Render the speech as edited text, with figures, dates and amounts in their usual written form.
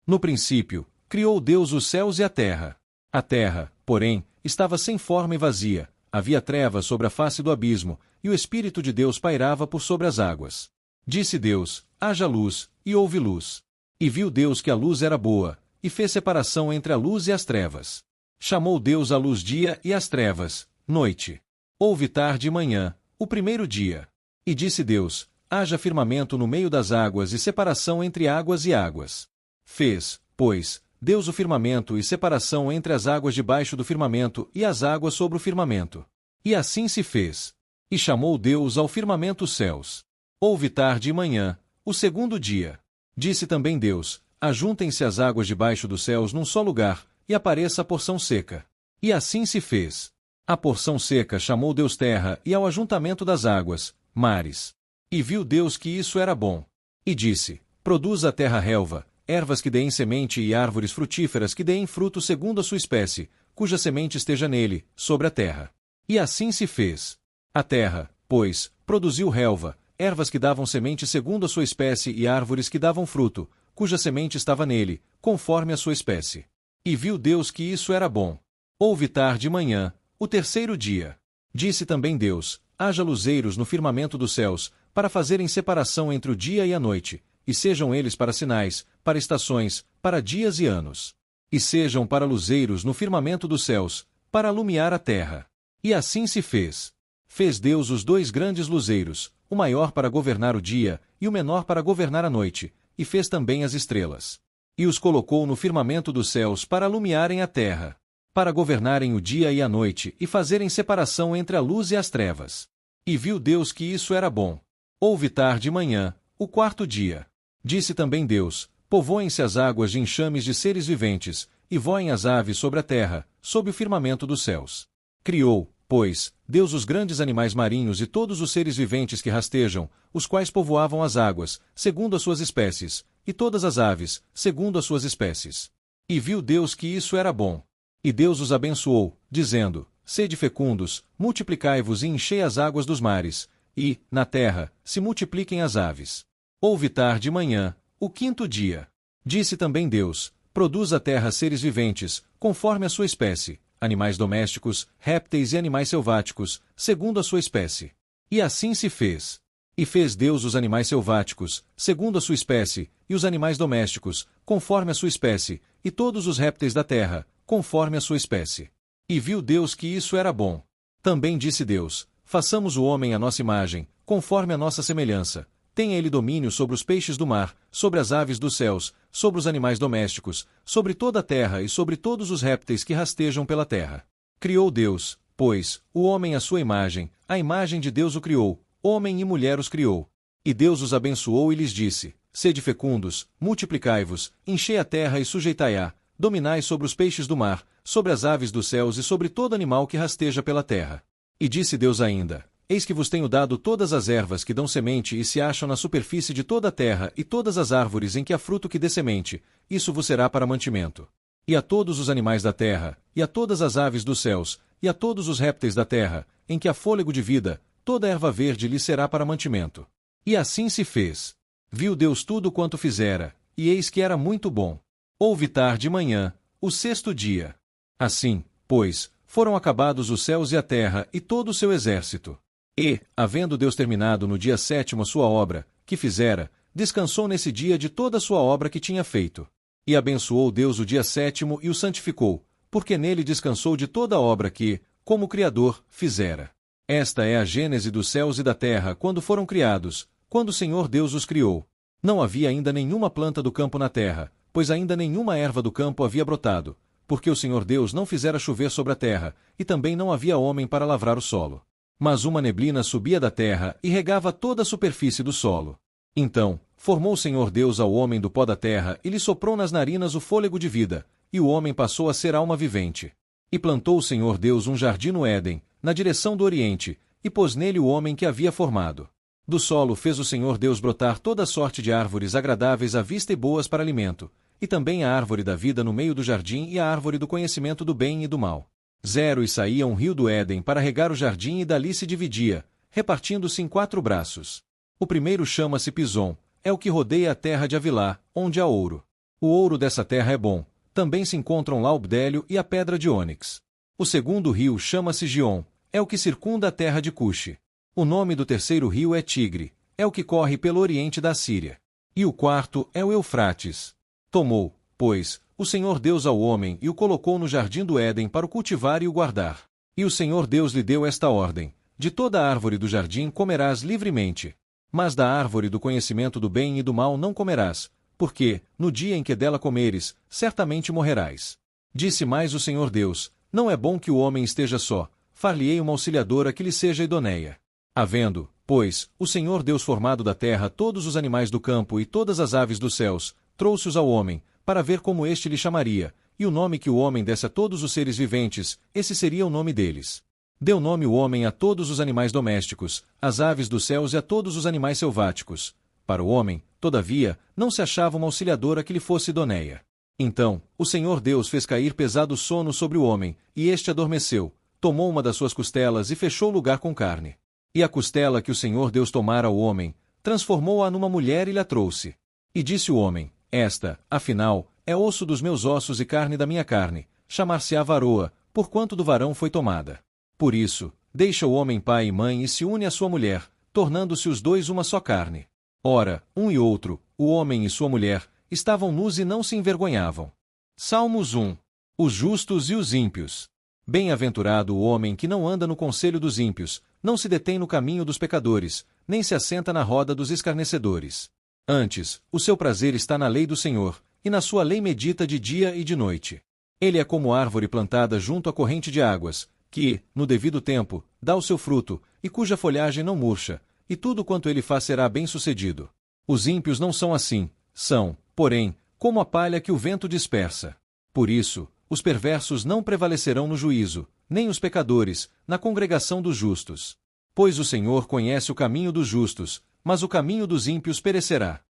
No princípio, criou Deus os céus e a terra. A terra, porém, estava sem forma e vazia, havia trevas sobre a face do abismo, e o Espírito de Deus pairava por sobre as águas. Disse Deus: haja luz, e houve luz. E viu Deus que a luz era boa, e fez separação entre a luz e as trevas. Chamou Deus a luz dia e as trevas, noite. Houve tarde e manhã, o primeiro dia. E disse Deus: haja firmamento no meio das águas e separação entre águas e águas. Fez, pois, Deus o firmamento e separação entre as águas debaixo do firmamento e as águas sobre o firmamento. E assim se fez. E chamou Deus ao firmamento os céus. Houve tarde e manhã, o segundo dia. Disse também Deus: ajuntem-se as águas debaixo dos céus num só lugar, e apareça a porção seca. E assim se fez. A porção seca chamou Deus terra, e ao ajuntamento das águas, mares. E viu Deus que isso era bom. E disse: produza a terra relva, ervas que deem semente e árvores frutíferas que deem fruto segundo a sua espécie, cuja semente esteja nele, sobre a terra. E assim se fez. A terra, pois, produziu relva, ervas que davam semente segundo a sua espécie e árvores que davam fruto, cuja semente estava nele, conforme a sua espécie. E viu Deus que isso era bom. Houve tarde e manhã, o terceiro dia. Disse também Deus: haja luzeiros no firmamento dos céus, para fazerem separação entre o dia e a noite, e sejam eles para sinais, para estações, para dias e anos. E sejam para luzeiros no firmamento dos céus, para alumiar a terra. E assim se fez. Fez Deus os dois grandes luzeiros, o maior para governar o dia, e o menor para governar a noite, e fez também as estrelas. E os colocou no firmamento dos céus para alumiarem a terra, para governarem o dia e a noite, e fazerem separação entre a luz e as trevas. E viu Deus que isso era bom. Houve tarde e manhã, o quarto dia. Disse também Deus: povoem-se as águas de enxames de seres viventes, e voem as aves sobre a terra, sob o firmamento dos céus. Criou, pois, Deus os grandes animais marinhos e todos os seres viventes que rastejam, os quais povoavam as águas, segundo as suas espécies, e todas as aves, segundo as suas espécies. E viu Deus que isso era bom. E Deus os abençoou, dizendo: sede fecundos, multiplicai-vos e enchei as águas dos mares, e, na terra, se multipliquem as aves. Houve tarde e manhã, o quinto dia. Disse também Deus: produz a terra seres viventes, conforme a sua espécie, animais domésticos, répteis e animais selváticos, segundo a sua espécie. E assim se fez. E fez Deus os animais selváticos, segundo a sua espécie, e os animais domésticos, conforme a sua espécie, e todos os répteis da terra, conforme a sua espécie. E viu Deus que isso era bom. Também disse Deus: façamos o homem à nossa imagem, conforme a nossa semelhança. Tenha ele domínio sobre os peixes do mar, sobre as aves dos céus, sobre os animais domésticos, sobre toda a terra e sobre todos os répteis que rastejam pela terra. Criou Deus, pois, o homem à sua imagem, a imagem de Deus o criou, homem e mulher os criou. E Deus os abençoou e lhes disse: sede fecundos, multiplicai-vos, enchei a terra e sujeitai-a, dominai sobre os peixes do mar, sobre as aves dos céus e sobre todo animal que rasteja pela terra. E disse Deus ainda: eis que vos tenho dado todas as ervas que dão semente e se acham na superfície de toda a terra, e todas as árvores em que há fruto que dê semente, isso vos será para mantimento. E a todos os animais da terra, e a todas as aves dos céus, e a todos os répteis da terra, em que há fôlego de vida, toda erva verde lhe será para mantimento. E assim se fez. Viu Deus tudo quanto fizera, e eis que era muito bom. Houve tarde e manhã, o sexto dia. Assim, pois, foram acabados os céus e a terra e todo o seu exército. E, havendo Deus terminado no dia sétimo a sua obra, que fizera, descansou nesse dia de toda a sua obra que tinha feito. E abençoou Deus o dia sétimo e o santificou, porque nele descansou de toda a obra que, como Criador, fizera. Esta é a gênese dos céus e da terra quando foram criados, quando o Senhor Deus os criou. Não havia ainda nenhuma planta do campo na terra, pois ainda nenhuma erva do campo havia brotado, porque o Senhor Deus não fizera chover sobre a terra, e também não havia homem para lavrar o solo. Mas uma neblina subia da terra e regava toda a superfície do solo. Então, formou o Senhor Deus ao homem do pó da terra e lhe soprou nas narinas o fôlego de vida, e o homem passou a ser alma vivente. E plantou o Senhor Deus um jardim no Éden, na direção do oriente, e pôs nele o homem que havia formado. Do solo fez o Senhor Deus brotar toda sorte de árvores agradáveis à vista e boas para alimento, e também a árvore da vida no meio do jardim e a árvore do conhecimento do bem e do mal. E saía um rio do Éden para regar o jardim e dali se dividia, repartindo-se em 4 braços. O primeiro chama-se Pison, é o que rodeia a terra de Avilá, onde há ouro. O ouro dessa terra é bom, também se encontram lá o bdélio e a pedra de ônix. O segundo rio chama-se Gion, é o que circunda a terra de Cuxi. O nome do terceiro rio é Tigre, é o que corre pelo oriente da Síria. E o quarto é o Eufrates. Tomou, pois, o Senhor Deus ao homem e o colocou no jardim do Éden para o cultivar e o guardar. E o Senhor Deus lhe deu esta ordem: de toda a árvore do jardim comerás livremente. Mas da árvore do conhecimento do bem e do mal não comerás, porque, no dia em que dela comeres, certamente morrerás. Disse mais o Senhor Deus: não é bom que o homem esteja só, far-lhe-ei uma auxiliadora que lhe seja idoneia. Havendo, pois, o Senhor Deus formado da terra todos os animais do campo e todas as aves dos céus, trouxe-os ao homem, para ver como este lhe chamaria, e o nome que o homem desse a todos os seres viventes, esse seria o nome deles. Deu nome o homem a todos os animais domésticos, às aves dos céus e a todos os animais selváticos. Para o homem, todavia, não se achava uma auxiliadora que lhe fosse idoneia. Então, o Senhor Deus fez cair pesado sono sobre o homem, e este adormeceu, tomou uma das suas costelas e fechou o lugar com carne. E a costela que o Senhor Deus tomara ao homem, transformou-a numa mulher e lhe a trouxe. E disse o homem: esta, afinal, é osso dos meus ossos e carne da minha carne, chamar-se-á varoa, porquanto do varão foi tomada. Por isso, deixa o homem pai e mãe e se une à sua mulher, tornando-se os dois uma só carne. Ora, um e outro, o homem e sua mulher, estavam nus e não se envergonhavam. Salmos 1. Os justos e os ímpios. Bem-aventurado o homem que não anda no conselho dos ímpios, não se detém no caminho dos pecadores, nem se assenta na roda dos escarnecedores. Antes, o seu prazer está na lei do Senhor, e na sua lei medita de dia e de noite. Ele é como árvore plantada junto à corrente de águas, que, no devido tempo, dá o seu fruto, e cuja folhagem não murcha, e tudo quanto ele faz será bem-sucedido. Os ímpios não são assim, são, porém, como a palha que o vento dispersa. Por isso, os perversos não prevalecerão no juízo, nem os pecadores, na congregação dos justos. Pois o Senhor conhece o caminho dos justos, mas o caminho dos ímpios perecerá.